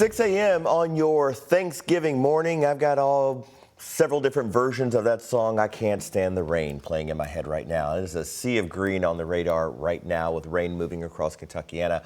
6 a.m. on your Thanksgiving morning. I've got several different versions of that song, I Can't Stand the Rain, playing in my head right now. There's a sea of green on the radar right now with rain moving across Kentuckiana.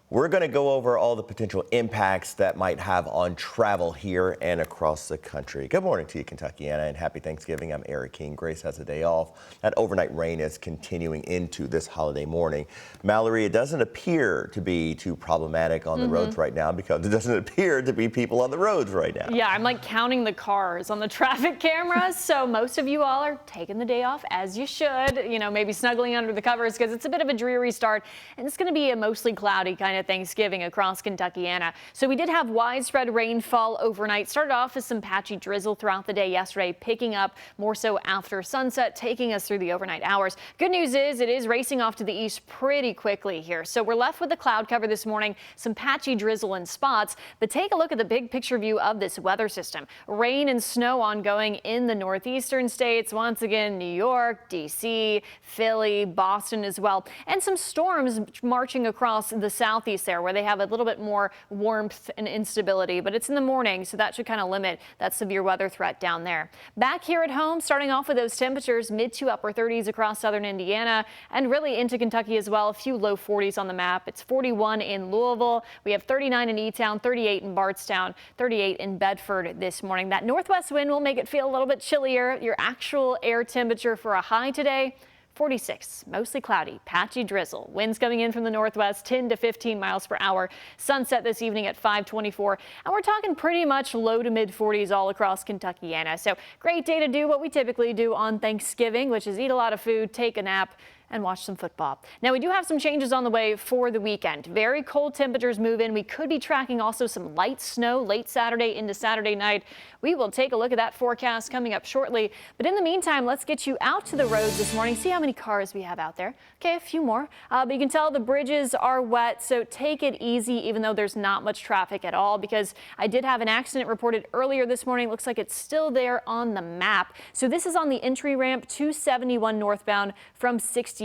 We're going to go over all the potential impacts that might have on travel here and across the country. Good morning to you, Kentuckiana, and happy Thanksgiving. I'm Eric King. Grace has a day off. That overnight rain is continuing into this holiday morning. Mallory, it doesn't appear to be too problematic on the roads right now because it doesn't appear to be people on the roads right now. Yeah, I'm like counting the cars on the traffic cameras. So most of you all are taking the day off as you should, maybe snuggling under the covers because it's a bit of a dreary start and it's going to be a mostly cloudy kind of Thanksgiving across Kentuckiana. So we did have widespread rainfall overnight. Started off with some patchy drizzle throughout the day yesterday, picking up more so after sunset, taking us through the overnight hours. Good news is it is racing off to the east pretty quickly here. So we're left with the cloud cover this morning, some patchy drizzle in spots, but take a look at the big picture view of this weather system. Rain and snow ongoing in the northeastern states. Once again, New York, D.C., Philly, Boston as well, and some storms marching across the southeast there where they have a little bit more warmth and instability, but it's in the morning, so that should kind of limit that severe weather threat down there. Back here at home, starting off with those temperatures, mid to upper 30s across southern Indiana and really into Kentucky as well. A few low 40s on the map. It's 41 in Louisville. We have 39 in E-Town, 38 in Bardstown, 38 in Bedford this morning. That northwest wind will make it feel a little bit chillier. Your actual air temperature for a high today, 46, mostly cloudy, patchy drizzle. Winds coming in from the northwest, 10 to 15 miles per hour. Sunset this evening at 5:24. And we're talking pretty much low to mid 40s all across Kentuckiana. So great day to do what we typically do on Thanksgiving, which is eat a lot of food, take a nap, and watch some football. Now, we do have some changes on the way for the weekend. Very cold temperatures move in. We could be tracking also some light snow late Saturday into Saturday night. We will take a look at that forecast coming up shortly. But in the meantime, let's get you out to the roads this morning. See how many cars we have out there. Okay, a few more. But you can tell the bridges are wet, so take it easy even though there's not much traffic at all, because I did have an accident reported earlier this morning. Looks like it's still there on the map. So this is on the entry ramp 271 northbound from 65.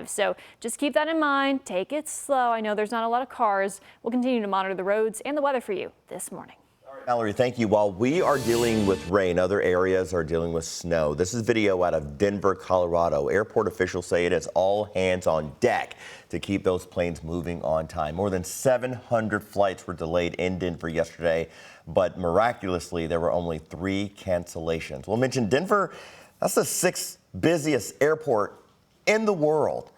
So just keep that in mind. Take it slow. I know there's not a lot of cars. We'll continue to monitor the roads and the weather for you this morning. Mallory, thank you. While we are dealing with rain, other areas are dealing with snow. This is video out of Denver, Colorado. Airport officials say it is all hands on deck to keep those planes moving on time. More than 700 flights were delayed in Denver yesterday, but miraculously, there were only 3 cancellations. We'll mention Denver. That's the 6th busiest airport in the world.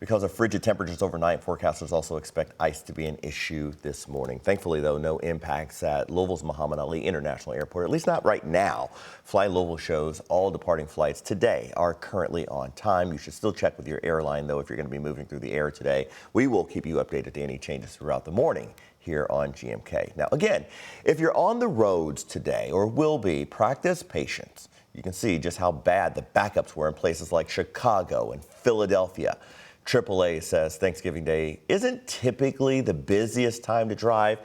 Because of frigid temperatures overnight, forecasters also expect ice to be an issue this morning. Thankfully, though, no impacts at Louisville's Muhammad Ali International Airport, at least not right now. Fly Louisville shows all departing flights today are currently on time. You should still check with your airline, though, if you're going to be moving through the air today. We will keep you updated to any changes throughout the morning here on GMK. Now, again, if you're on the roads today or will be, practice patience. You can see just how bad the backups were in places like Chicago and Philadelphia. AAA says Thanksgiving Day isn't typically the busiest time to drive,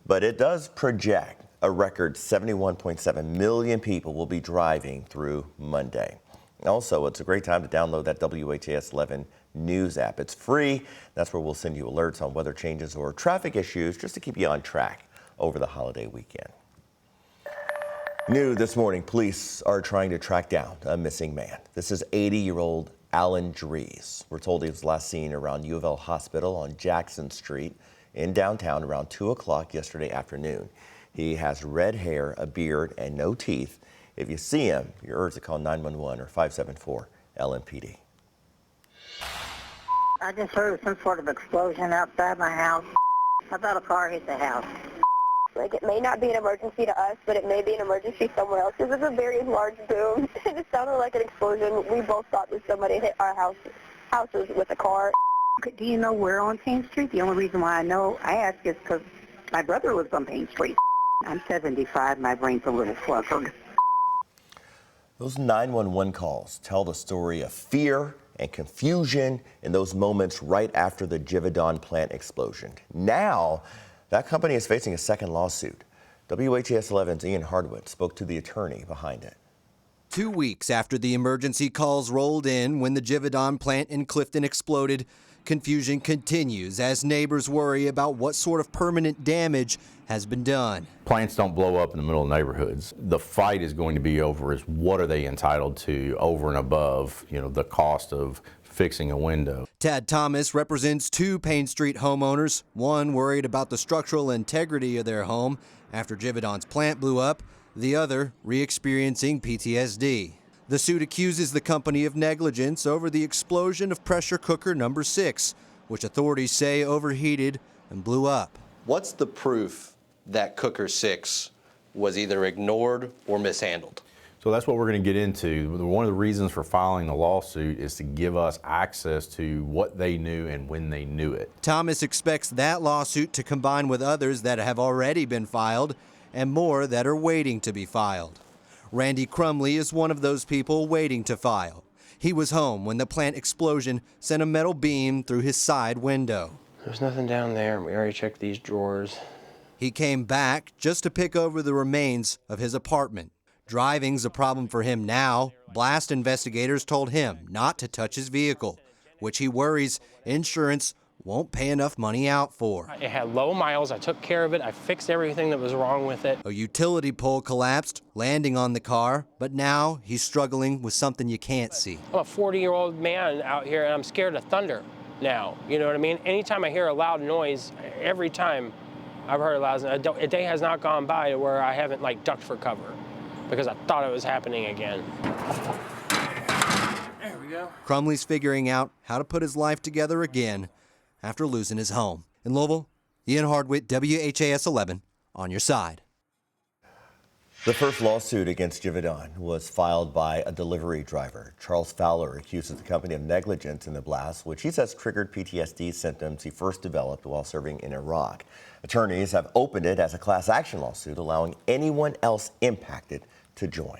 but it does project a record 71.7 million people will be driving through Monday. Also, it's a great time to download that WHAS11 News app. It's free. That's where we'll send you alerts on weather changes or traffic issues just to keep you on track over the holiday weekend. New this morning, police are trying to track down a missing man. This is 80-year-old Alan Dries. We're told he was last seen around U of L Hospital on Jackson Street in downtown around 2 o'clock yesterday afternoon. He has red hair, a beard, and no teeth. If you see him, you're urged to call 911 or 574-LMPD. I just heard some sort of explosion outside my house. I thought a car hit the house. Like, it may not be an emergency to us, but it may be an emergency somewhere else. This is a very large boom. It sounded like an explosion. We both thought that somebody hit our houses with a car. Do you know where on Payne Street? The only reason why I ask is because my brother lives on Payne Street. I'm 75. My brain's a little fluttered. Those 911 calls tell the story of fear and confusion in those moments right after the Givaudan plant explosion. Now, that company is facing a second lawsuit. WHAS11's Ian Hardwood spoke to the attorney behind it. 2 weeks after the emergency calls rolled in when the Givaudan plant in Clifton exploded, confusion continues as neighbors worry about what sort of permanent damage has been done. Plants don't blow up in the middle of neighborhoods. The fight is going to be over is what are they entitled to over and above, the cost of fixing a window. Tad Thomas represents 2 Payne Street homeowners, one worried about the structural integrity of their home after Givaudan's plant blew up, the other re-experiencing PTSD. The suit accuses the company of negligence over the explosion of pressure cooker number 6, which authorities say overheated and blew up. What's the proof that cooker 6 was either ignored or mishandled? So that's what we're going to get into. One of the reasons for filing the lawsuit is to give us access to what they knew and when they knew it. Thomas expects that lawsuit to combine with others that have already been filed and more that are waiting to be filed. Randy Crumley is one of those people waiting to file. He was home when the plant explosion sent a metal beam through his side window. There's nothing down there. We already checked these drawers. He came back just to pick over the remains of his apartment. Driving's a problem for him now. Blast investigators told him not to touch his vehicle, which he worries insurance won't pay enough money out for. It had low miles. I took care of it. I fixed everything that was wrong with it. A utility pole collapsed, landing on the car, but now he's struggling with something you can't see. I'm a 40-year-old man out here, and I'm scared of thunder now. You know what I mean? Anytime I hear a loud noise, every time I've heard a loud noise, a day has not gone by where I haven't ducked for cover because I thought it was happening again. There we go. Crumley's figuring out how to put his life together again after losing his home. In Louisville, Ian Hardwick, WHAS11, on your side. The first lawsuit against Givaudan was filed by a delivery driver. Charles Fowler accuses the company of negligence in the blast, which he says triggered PTSD symptoms he first developed while serving in Iraq. Attorneys have opened it as a class action lawsuit, allowing anyone else impacted to join.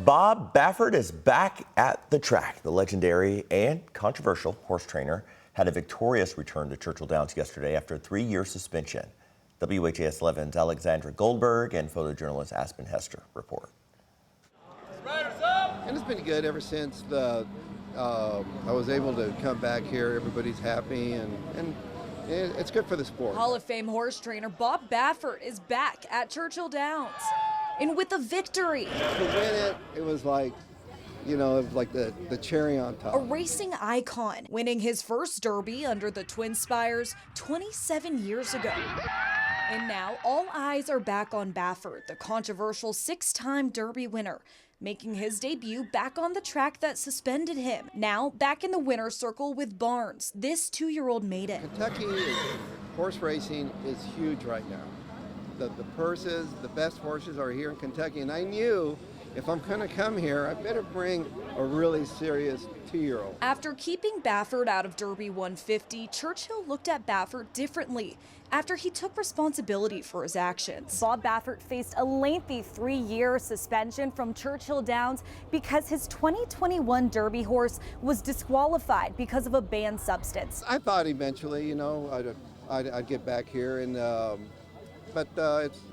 Bob Baffert is back at the track. The legendary and controversial horse trainer had a victorious return to Churchill Downs yesterday after a 3-year suspension. WHAS11's Alexandra Goldberg and photojournalist Aspen Hester report. And it's been good ever since I was able to come back here. Everybody's happy, and it's good for the sport. Hall of Fame horse trainer Bob Baffert is back at Churchill Downs. And with a victory. To win it was like, it was like the cherry on top. A racing icon, winning his first Derby under the Twin Spires 27 years ago. And now all eyes are back on Baffert, the controversial 6-time Derby winner, making his debut back on the track that suspended him. Now back in the winner's circle with Barnes, this 2-year-old maiden. Kentucky horse racing is huge right now. The purses, the best horses are here in Kentucky, and I knew if I'm going to come here, I better bring a really serious 2-year-old. After keeping Baffert out of Derby 150, Churchill looked at Baffert differently after he took responsibility for his actions. Bob Baffert faced a lengthy 3-year suspension from Churchill Downs because his 2021 Derby horse was disqualified because of a banned substance. I thought eventually, I'd get back here, and but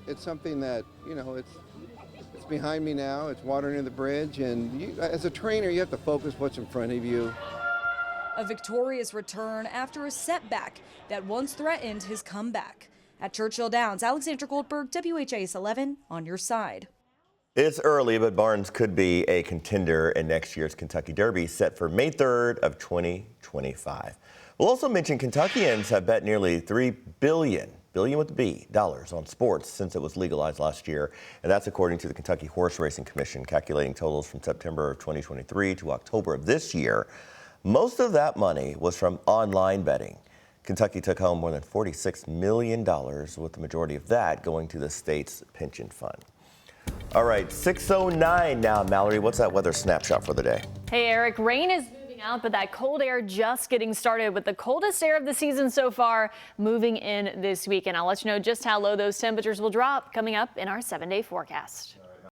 it's something that, it's behind me now. It's water under the bridge, and as a trainer, you have to focus what's in front of you. A victorious return after a setback that once threatened his comeback. At Churchill Downs, Alexandra Goldberg, WHAS11, on your side. It's early, but Barnes could be a contender in next year's Kentucky Derby, set for May 3rd of 2025. We'll also mention Kentuckians have bet nearly $3 billion with a B, dollars on sports since it was legalized last year. And that's according to the Kentucky Horse Racing Commission, calculating totals from September of 2023 to October of this year. Most of that money was from online betting. Kentucky took home more than $46 million, with the majority of that going to the state's pension fund. All right, 6:09 now, Mallory. What's that weather snapshot for the day? Hey, Eric, rain is moving out, but that cold air just getting started with the coldest air of the season so far moving in this week. And I'll let you know just how low those temperatures will drop coming up in our 7-day forecast.